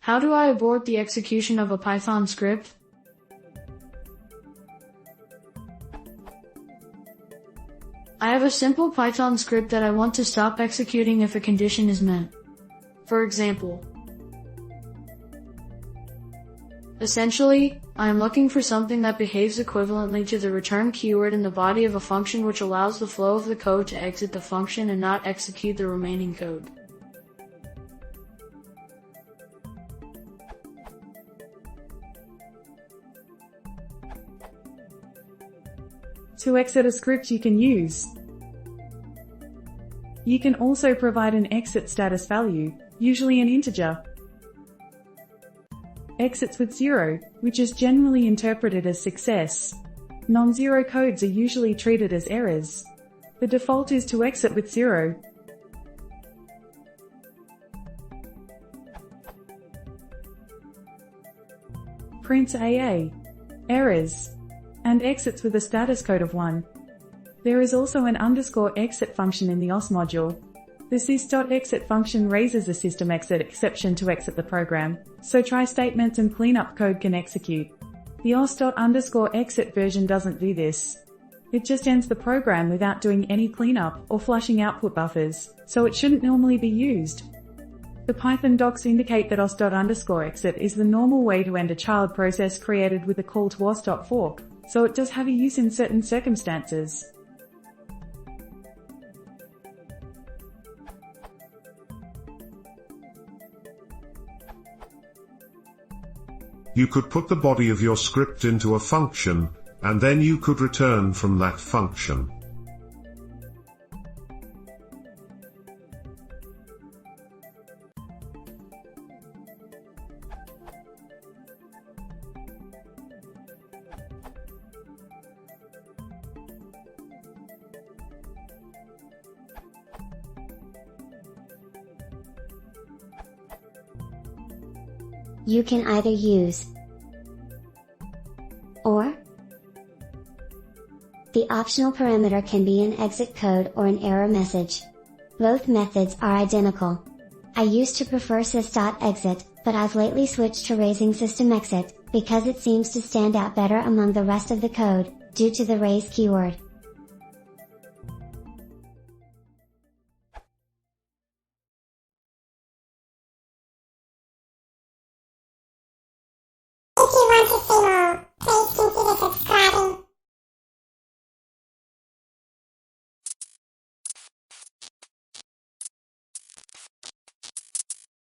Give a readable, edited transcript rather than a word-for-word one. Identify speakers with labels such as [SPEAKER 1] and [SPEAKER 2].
[SPEAKER 1] How do I abort the execution of a Python script? I have a simple Python script that I want to stop executing if a condition is met. For example, essentially, I am looking for something that behaves equivalently to the return keyword in the body of a function, which allows the flow of the code to exit the function and not execute the remaining code.
[SPEAKER 2] To exit a script you can use. You can also provide an exit status value, usually an integer. Exits with 0, which is generally interpreted as success. Non-zero codes are usually treated as errors. The default is to exit with 0. Prints AA, errors, and exits with a status code of 1. There is also an _exit function in the OS module. The sys.exit function raises a system exit exception to exit the program, so try statements and cleanup code can execute. The os._exit version doesn't do this. It just ends the program without doing any cleanup or flushing output buffers, so it shouldn't normally be used. The Python docs indicate that os._exit is the normal way to end a child process created with a call to os.fork, so it does have a use in certain circumstances.
[SPEAKER 3] You could put the body of your script into a function, and then you could return from that function.
[SPEAKER 4] You can either use or. The optional parameter can be an exit code or an error message. Both methods are identical. I used to prefer sys.exit, but I've lately switched to raising system exit, because it seems to stand out better among the rest of the code, due to the raise keyword.
[SPEAKER 5] If you want to see more, please consider subscribing.